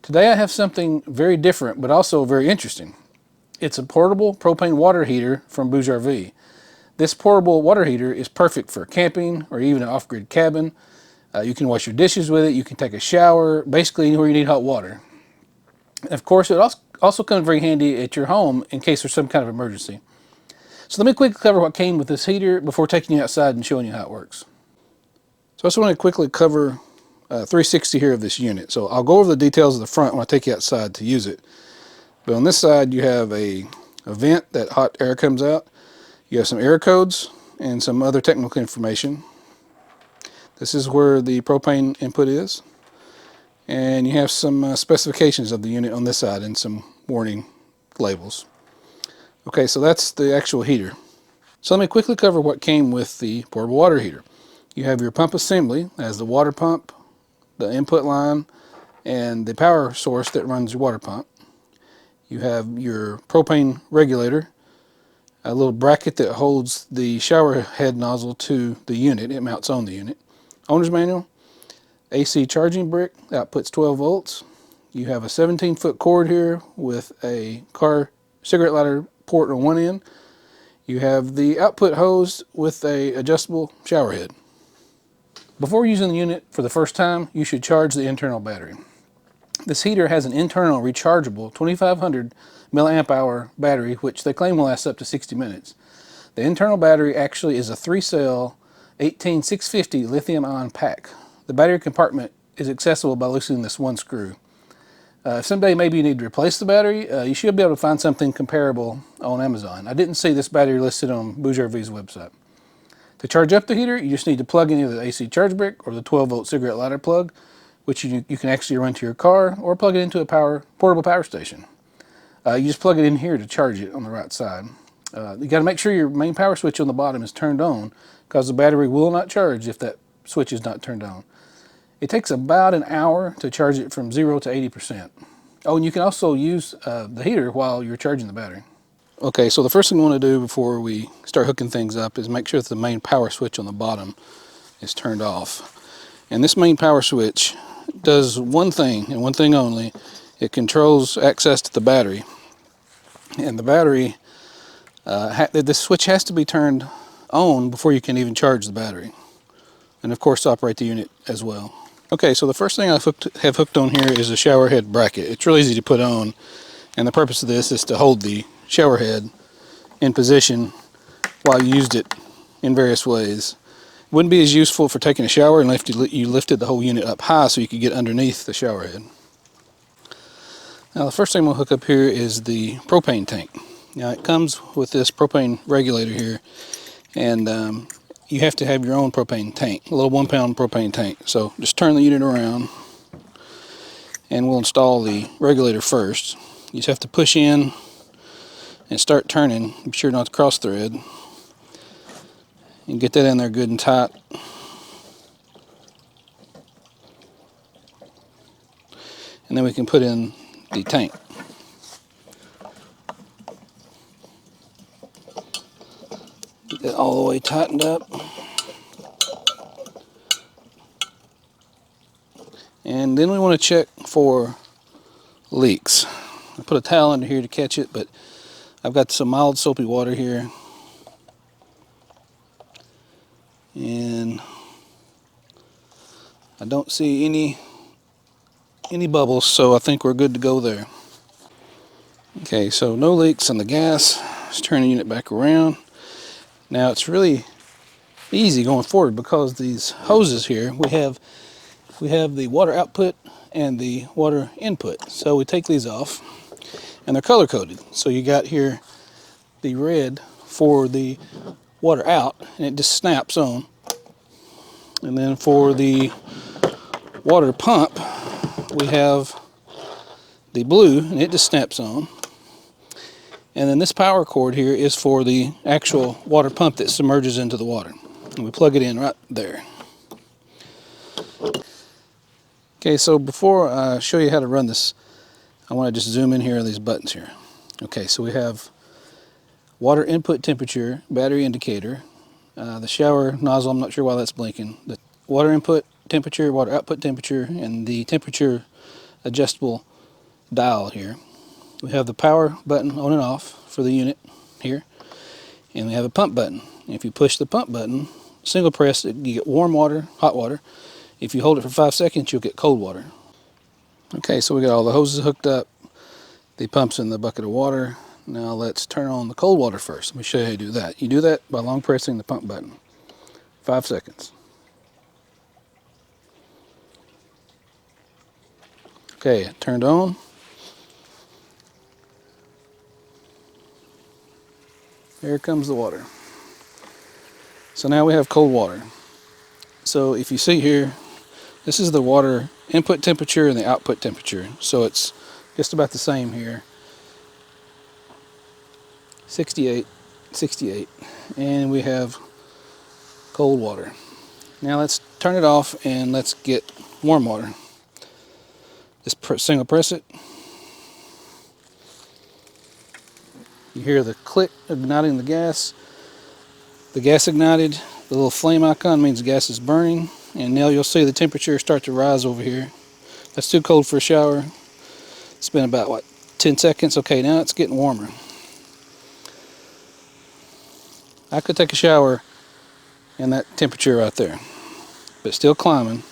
Today I have something very different, but also very interesting. It's a portable propane water heater from BougeRV. This portable water heater is perfect for camping or even an off-grid cabin. You can wash your dishes with it, you can take a shower, basically anywhere you need hot water. And of course, it also comes very handy at your home in case there's some kind of emergency. So let me quickly cover what came with this heater before taking you outside and showing you how it works. So I just want to quickly cover 360 here of this unit. So I'll go over the details of the front when I take you outside to use it. But on this side you have a vent that hot air comes out. You have some air codes and some other technical information. This is where the propane input is. And you have some specifications of the unit on this side and some warning labels. Okay, so that's the actual heater. So let me quickly cover what came with the portable water heater. You have your pump assembly as the water pump, the input line, and the power source that runs your water pump. You have your propane regulator, a little bracket that holds the shower head nozzle to the unit. It mounts on the unit. Owner's manual, AC charging brick, outputs 12 volts. You have a 17-foot cord here with a car cigarette lighter port on one end. You have the output hose with a adjustable shower head. Before using the unit for the first time, you should charge the internal battery. This heater has an internal rechargeable 2500 milliamp hour battery, which they claim will last up to 60 minutes. The internal battery actually is a 3-cell 18650 lithium ion pack. The battery compartment is accessible by loosening this one screw. If someday maybe you need to replace the battery, you should be able to find something comparable on Amazon. I didn't see this battery listed on BougeRV's website. To charge up the heater, you just need to plug in either the AC charge brick or the 12-volt cigarette lighter plug, which you can actually run to your car or plug it into a portable power station. You just plug it in here to charge it on the right side. You got to make sure your main power switch on the bottom is turned on, because the battery will not charge if that switch is not turned on. It takes about an hour to charge it from 0 to 80%. Oh, and you can also use the heater while you're charging the battery. Okay, so the first thing we want to do before we start hooking things up is make sure that the main power switch on the bottom is turned off. And this main power switch does one thing, and one thing only. It controls access to the battery. And the battery, this switch has to be turned on before you can even charge the battery. And of course operate the unit as well. Okay, so the first thing I have hooked on here is a shower head bracket. It's really easy to put on, and the purpose of this is to hold the shower head in position while you used it in various ways. It wouldn't be as useful for taking a shower unless you lifted the whole unit up high so you could get underneath the shower head. Now the first thing we'll hook up here is the propane tank. Now it comes with this propane regulator here, and you have to have your own propane tank, a little 1-pound propane tank. So just turn the unit around and we'll install the regulator first. You just have to push in and start turning. Be sure not to cross thread. And get that in there good and tight. And then we can put in the tank. Get that all the way tightened up. And then we want to check for leaks. I put a towel under here to catch it, but I've got some mild soapy water here. And I don't see any bubbles, so I think we're good to go there. Okay, so no leaks on the gas. Let's turn the unit back around. Now it's really easy going forward because these hoses here, we have the water output and the water input. So we take these off, and they're color coded. So you got here the red for the water out, and it just snaps on. And then for the water pump, we have the blue, and it just snaps on. And then this power cord here is for the actual water pump that submerges into the water. And we plug it in right there. Okay, so before I show you how to run this, I want to just zoom in here on these buttons here. Okay, so we have water input temperature, battery indicator, the shower nozzle, I'm not sure why that's blinking, the water input temperature, water output temperature, and the temperature adjustable dial here. We have the power button on and off for the unit here, and we have a pump button. If you push the pump button, single press, you get warm water, hot water. If you hold it for 5 seconds, you'll get cold water. Okay, so we got all the hoses hooked up, the pump's in the bucket of water. Now let's turn on the cold water first. Let me show you how to do that. You do that by long pressing the pump button. 5 seconds. Okay, turned on. Here comes the water. So now we have cold water. So if you see here, this is the water input temperature and the output temperature. So it's just about the same here. 68, 68. And we have cold water. Now let's turn it off and let's get warm water. Just single press it. You hear the click igniting the gas. The gas ignited. The little flame icon means the gas is burning. And now you'll see the temperature start to rise over here. That's too cold for a shower. It's been about, what, 10 seconds? Okay, now it's getting warmer. I could take a shower in that temperature right there. But it's still climbing.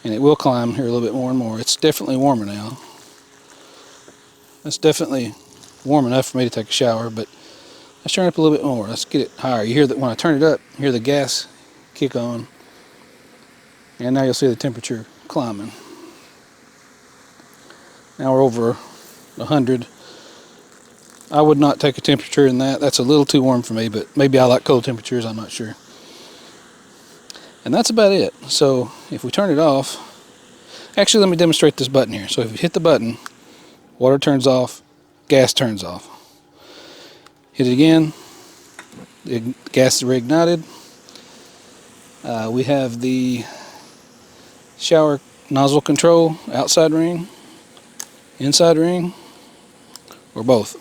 And it will climb here a little bit more and more. It's definitely warmer now. That's definitely warm enough for me to take a shower, but let's turn it up a little bit more. Let's get it higher. You hear that when I turn it up, you hear the gas kick on. And now you'll see the temperature climbing. Now we're over 100. I would not take a temperature in that. That's a little too warm for me, but maybe I like cold temperatures, I'm not sure. And that's about it. So if we turn it off, actually let me demonstrate this button here. So if you hit the button, water turns off, gas turns off. Hit it again, the gas is reignited. We have the shower nozzle control, outside ring, inside ring, or both.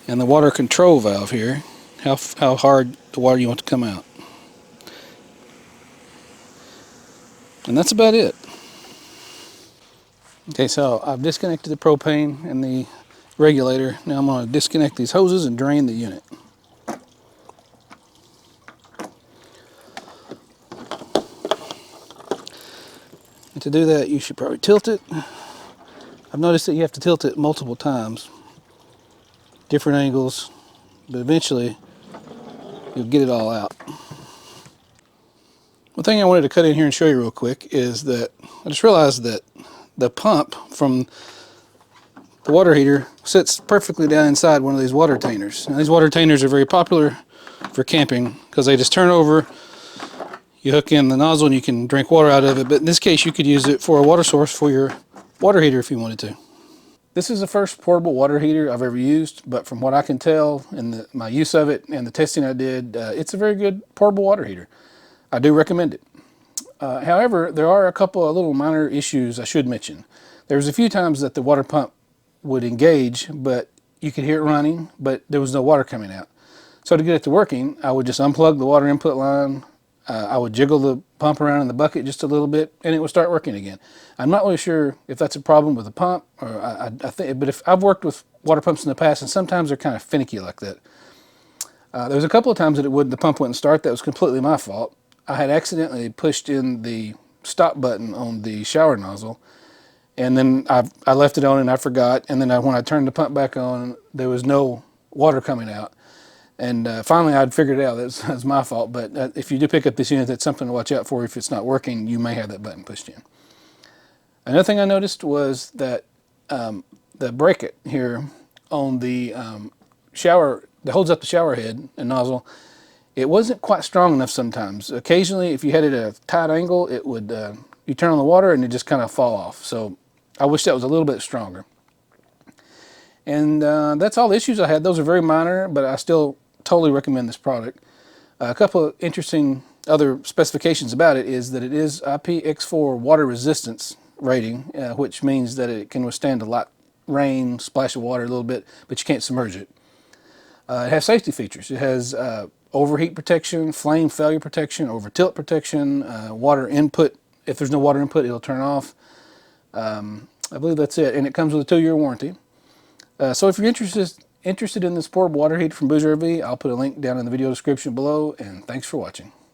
And the water control valve here, how hard the water you want to come out. And that's about it. Okay, so I've disconnected the propane and the regulator. Now I'm going to disconnect these hoses and drain the unit. And to do that, you should probably tilt it. I've noticed that you have to tilt it multiple times, different angles, but eventually you'll get it all out. One thing I wanted to cut in here and show you real quick is that I just realized that the pump from the water heater sits perfectly down inside one of these water tainers. Now, these water tainers are very popular for camping because they just turn over, you hook in the nozzle and you can drink water out of it, but in this case you could use it for a water source for your water heater if you wanted to. This is the first portable water heater I've ever used, but from what I can tell in my use of it and the testing I did, it's a very good portable water heater. I do recommend it. However, there are a couple of little minor issues I should mention. There was a few times that the water pump would engage, but you could hear it running, but there was no water coming out. So to get it to working, I would just unplug the water input line. I would jiggle the pump around in the bucket just a little bit, and it would start working again. I'm not really sure if that's a problem with the pump, or I think, but if I've worked with water pumps in the past, and sometimes they're kind of finicky like that. There was a couple of times that the pump wouldn't start. That was completely my fault. I had accidentally pushed in the stop button on the shower nozzle, and then I left it on and I forgot, and then when I turned the pump back on, there was no water coming out. And finally I'd figured it out. That was my fault, but if you do pick up this unit, that's something to watch out for. If it's not working, you may have that button pushed in. Another thing I noticed was that the bracket here on the shower that holds up the shower head and nozzle, it wasn't quite strong enough sometimes. Occasionally, if you had it at a tight angle, it would, you turn on the water and it just kind of fall off. So I wish that was a little bit stronger. And that's all the issues I had. Those are very minor, but I still totally recommend this product. A couple of interesting other specifications about it is that it is IPX4 water resistance rating, which means that it can withstand a light rain, splash of water a little bit, but you can't submerge it. It has safety features. It has overheat protection, flame failure protection, over tilt protection, water input. If there's no water input, it'll turn off. I believe that's it, and it comes with a 2-year warranty. So if you're interested in this portable water heater from BougeRV, I'll put a link down in the video description below, and thanks for watching.